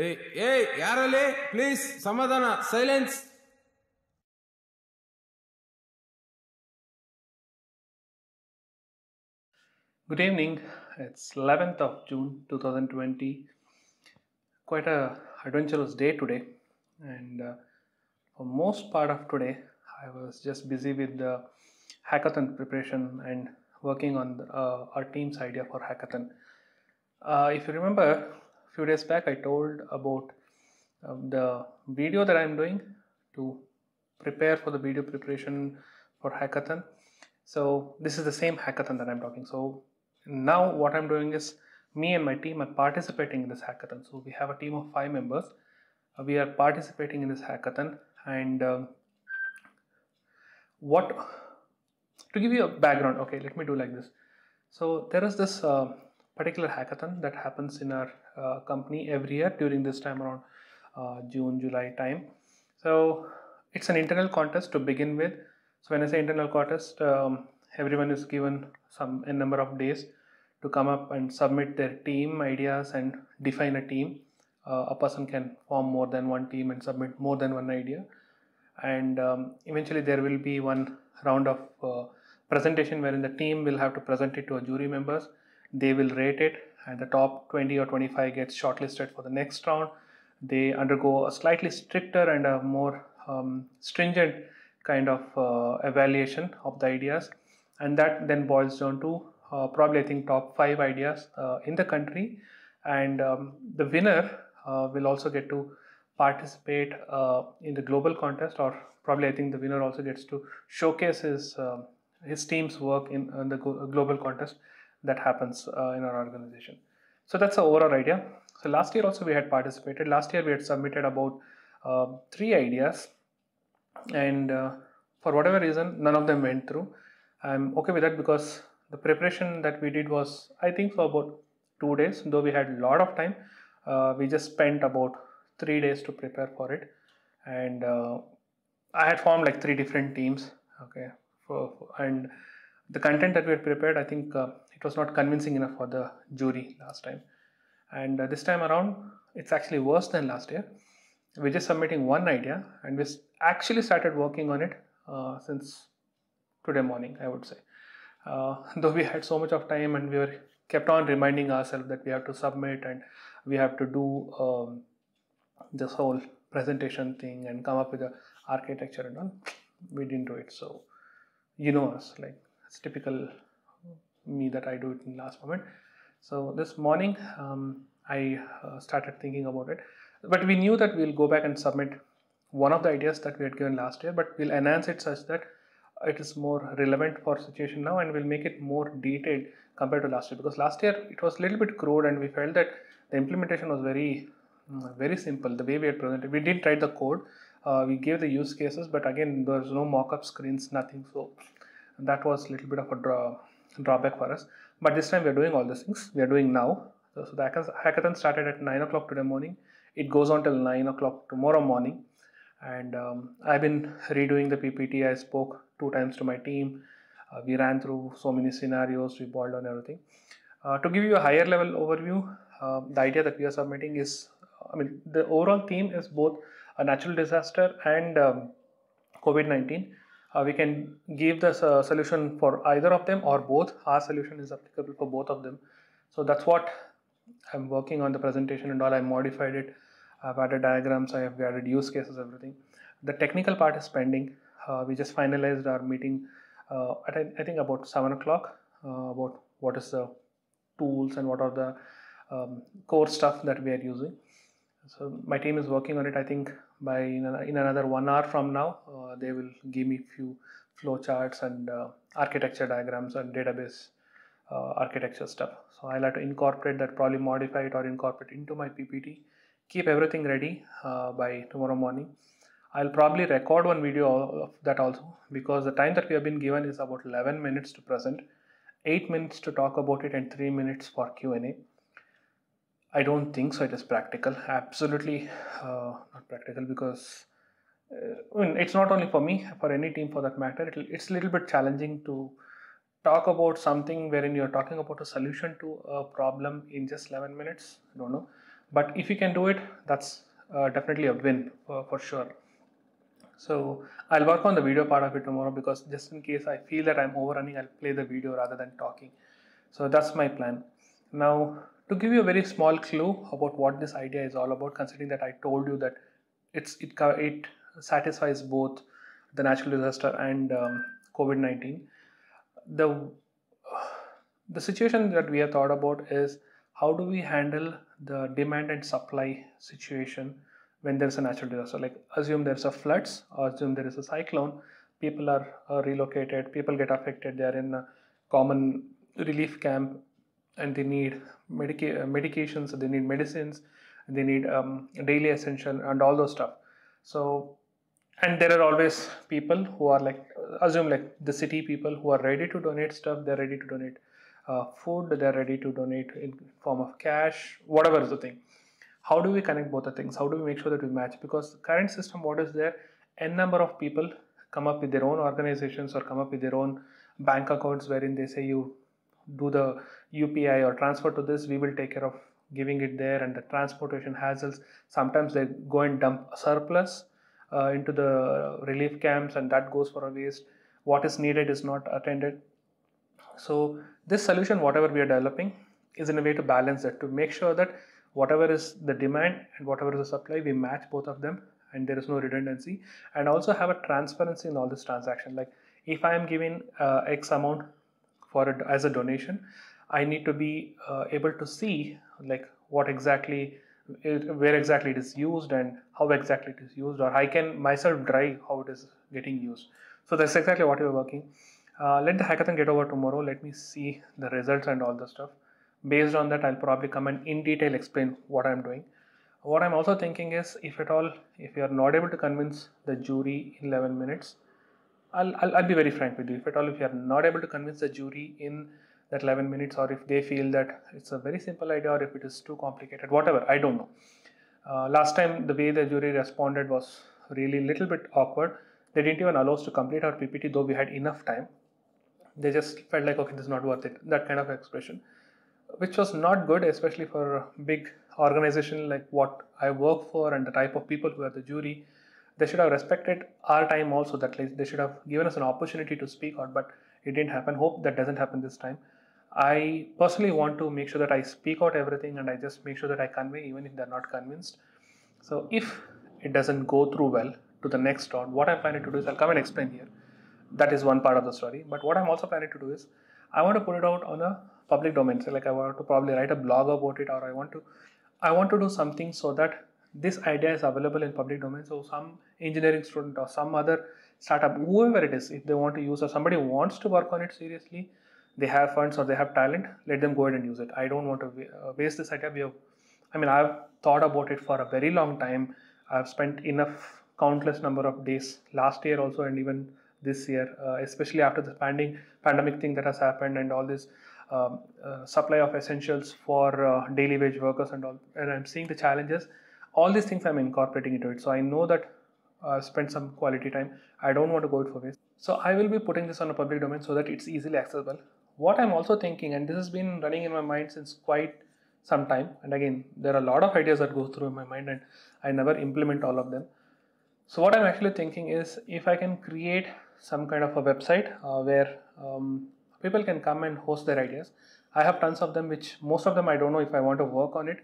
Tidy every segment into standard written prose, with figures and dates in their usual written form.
ಏಯ್ ಯಾರಲ್ಲಿ ಪ್ಲೀಸ್ ಸಮಾಧಾನ silence. Good evening. It's 11th of June 2020. Quite a adventurous day today, and for most part of today, I was just busy with the hackathon preparation and working on our team's idea for hackathon. If you remember, a few days back, I told about the video that I'm doing to prepare for the video preparation for hackathon. So this is the same hackathon that I'm talking. So now what I'm doing is me and my team are participating in this hackathon. So we have a team of 5 members. We are participating in this hackathon, and what to give you a background, okay, let me do like this. So there is this particular hackathon that happens in our company every year during this time around June July time. So it's an internal contest to begin with. So when I say internal contest, everyone is given a number of days to come up and submit their team ideas and define a team. A person can form more than one team and submit more than one idea, and eventually there will be one round of presentation wherein the team will have to present it to a jury members. They will rate it, and the top 20 or 25 gets shortlisted for the next round. They undergo a slightly stricter and a more stringent kind of evaluation of the ideas, and that then boils down to probably I think top 5 ideas in the country. And the winner will also get to participate in the global contest, or probably I think the winner also gets to showcase his team's work in the global contest that happens in our organization. So that's the overall idea. So last year also we had participated. Last year we had submitted about 3 ideas, and for whatever reason none of them went through. I'm okay with that because the preparation that we did was, I think, for about 2 days. Though we had a lot of time, we just spent about 3 days to prepare for it. And I had formed like 3 different teams, okay, and the content that we had prepared, I think it was not convincing enough for the jury last time. And this time around it's actually worse than last year. We're just submitting one idea, and we actually started working on it since today morning, I would say. Though we had so much of time, and we were kept on reminding ourselves that we have to submit and we have to do this whole presentation thing and come up with the architecture and all, we didn't do it. So you know us, like it's typical me that I do it in the last moment. So this morning I started thinking about it, but we knew that we'll go back and submit one of the ideas that we had given last year, but we'll enhance it such that it is more relevant for situation now, and we'll make it more detailed compared to last year, because last year it was a little bit crude and we felt that the implementation was very simple. The way we had presented, we did write the code, we gave the use cases, but again there was no mock-up screens, nothing. So that was a little bit of a drawback for us. But this time we are doing all these things we are doing now. So the hackathon started at 9 o'clock today morning. It goes on till 9 o'clock tomorrow morning, and I've been redoing the PPT. I spoke 2 times to my team. We ran through so many scenarios, we boiled on everything. To give you a higher level overview, the idea that we are submitting is, the overall theme is both a natural disaster and COVID-19. We can give the solution for either of them or both. Our solution is applicable for both of them. So that's what I'm working on, the presentation and all. I modified it. I've added diagrams, I have added use cases, everything. The technical part is pending. We just finalized our meeting at I think about 7 o'clock about what is the tools and what are the core stuff that we are using. So my team is working on it. I think by in another 1 hour from now, they will give me few flow charts and architecture diagrams and database architecture stuff. So I'll have to incorporate that, probably modify it or incorporate into my PPT. Keep everything ready by tomorrow morning. I'll probably record one video of that also, because the time that we have been given is about 11 minutes to present, 8 minutes to talk about it, and 3 minutes for Q&A. I don't think so it is practical. Absolutely not practical, because it's not only for me, for any team for that matter. It's a little bit challenging to talk about something wherein you're talking about a solution to a problem in just 11 minutes. I don't know. But if you can do it, that's definitely a win for sure. So I'll work on the video part of it tomorrow, because just in case I feel that I'm overrunning, I'll play the video rather than talking. So that's my plan. Now, to give you a very small clue about what this idea is all about, considering that I told you that it satisfies both the natural disaster and COVID-19. The the situation that we have thought about is, how do we handle the demand and supply situation when there's a natural disaster? Like, assume there's a floods, or assume there is a cyclone, people are relocated, people get affected, they are in a common relief camp, and they need medications, they need medicines, they need daily essential and all those stuff. So, and there are always people who are like, assume like the city people who are ready to donate stuff, they're ready to donate food, they're ready to donate in form of cash, whatever is the thing. How do we connect both the things? How do we make sure that we match? Because the current system, what is there, n number of people come up with their own organizations or come up with their own bank accounts, wherein they say, you do the UPI or transfer to this, we will take care of giving it there, and the transportation hassles. Sometimes they go and dump a surplus into the relief camps, and that goes for a waste. What is needed is not attended. So this solution, whatever we are developing, is in a way to balance that, to make sure that whatever is the demand and whatever is the supply, we match both of them, and there is no redundancy, and also have a transparency in all this transaction. Like, if I am giving X amount for it as a donation, I need to be able to see like what exactly, where exactly it is used and how exactly it is used, or I can myself drive how it is getting used. So that's exactly what we're working. Let the hackathon get over tomorrow. Let me see the results and all the stuff. Based on that, I'll probably come and in detail explain what I'm doing. What I'm also thinking is, if at all, if you are not able to convince the jury in 11 minutes, I'll be very frank with you. If at all, if you are not able to convince the jury in that 11 minutes, or if they feel that it's a very simple idea, or if it is too complicated, whatever, I don't know. Last time, the way the jury responded was really little bit awkward. They didn't even allow us to complete our PPT, though we had enough time. They just felt like, okay, this is not worth it, that kind of expression, which was not good, especially for a big organization like what I work for and the type of people who are the jury. They should have respected our time also, that they should have given us an opportunity to speak out, but it didn't happen. Hope that doesn't happen this time. I personally want to make sure that I speak out everything, and I just make sure that I convey even if they're not convinced. So if it doesn't go through well to the next round, what I'm planning to do is, I'll come and explain here. That is one part of the story. But what I'm also planning to do is, I want to put it out on a public domain. So like, I want to probably write a blog about it, or I want to do something so that this idea is available in public domain. So some engineering student or some other startup, whoever it is, if they want to use, or somebody wants to work on it seriously, they have funds or they have talent, let them go ahead and use it. I don't want to waste this idea. I've thought about it for a very long time. I've spent enough countless number of days last year also, and even this year, especially after the pandemic thing that has happened, and all this supply of essentials for daily wage workers and all, and I'm seeing the challenges. All these things I'm incorporating into it. So I know that I've spent some quality time. I don't want to go it for waste. So I will be putting this on a public domain so that it's easily accessible. What I'm also thinking, and this has been running in my mind since quite some time, and again, there are a lot of ideas that go through in my mind, and I never implement all of them. So what I'm actually thinking is, if I can create some kind of a website where people can come and host their ideas. I have tons of them, which most of them I don't know if I want to work on it,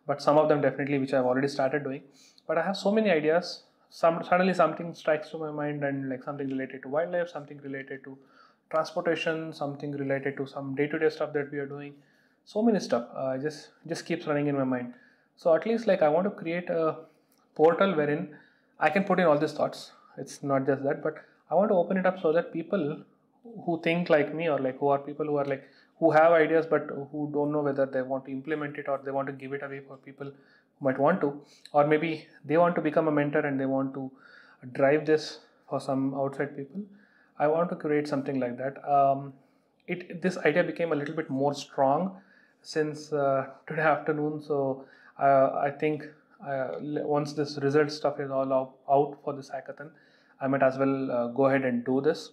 but some of them definitely, which I've already started doing. But I have so many ideas. Suddenly something strikes to my mind, and like something related to wildlife, something related to transportation, something related to some day-to-day stuff that we are doing. So many stuff just keeps running in my mind. So at least like I want to create a portal wherein I can put in all these thoughts. It's not just that, but I want to open it up so that people who think like me, or like who are people who are like, who have ideas but who don't know whether they want to implement it, or they want to give it away for people who might want to, or maybe they want to become a mentor and they want to drive this for some outside people. I want to create something like that. This idea became a little bit more strong since today afternoon. So I think once this result stuff is all out for this hackathon, I might as well go ahead and do this.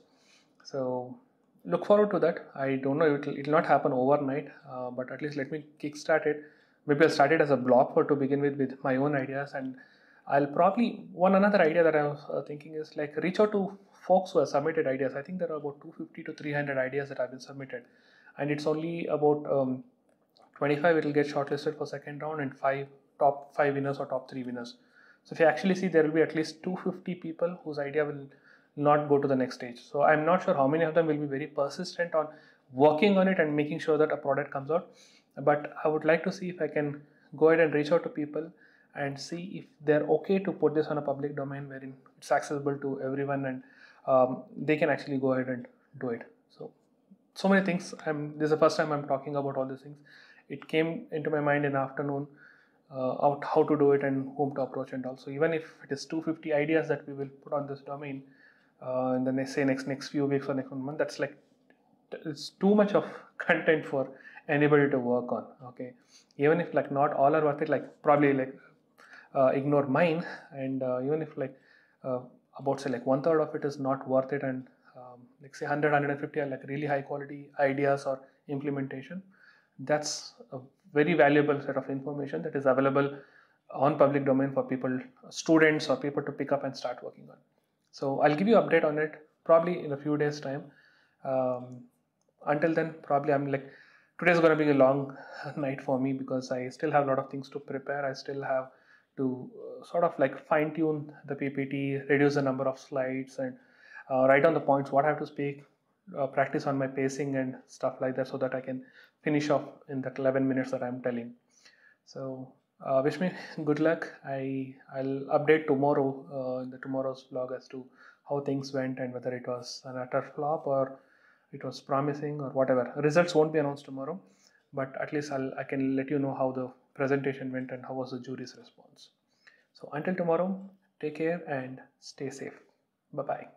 So look forward to that. I don't know, it will not happen overnight, but at least let me kickstart it maybe I'll start it as a blog to begin with my own ideas, and I'll probably another idea that I was thinking is like reach out to folks who have submitted ideas. I think there are about 250 to 300 ideas that have been submitted, and it's only about 25 it will get shortlisted for second round, and top 5 winners or top 3 winners. So if you actually see, there will be at least 250 people whose idea will not go to the next stage. So I'm not sure how many of them will be very persistent on working on it and making sure that a product comes out. But I would like to see if I can go ahead and reach out to people and see if they're okay to put this on a public domain wherein it's accessible to everyone, and they can actually go ahead and do it. So many things. This is the first time I'm talking about all these things. It came into my mind in the afternoon, how to do it and whom to approach, and also even if it is 250 ideas that we will put on this domain in the next few weeks or next 1 month, that's like it's too much of content for anybody to work on. Okay, even if like not all are worth it, like probably like ignore mine, and even if like about say like 1/3 of it is not worth it, and like say 150 are like really high quality ideas or implementation, that's a very valuable set of information that is available on public domain for people, students or people to pick up and start working on. So I'll give you update on it probably in a few days time. Until then, probably I'm like, today's going to be a long night for me because I still have a lot of things to prepare. I still have to sort of like fine tune the PPT, reduce the number of slides, and write down the points, what I have to speak, practice on my pacing and stuff like that, so that I can finish off in that 11 minutes that I'm telling. So wish me good luck. I'll update tomorrow in the tomorrow's vlog as to how things went and whether it was an utter flop or it was promising or whatever. Results won't be announced tomorrow, but at least I can let you know how the presentation went and how was the jury's response. So until tomorrow, take care and stay safe. Bye bye.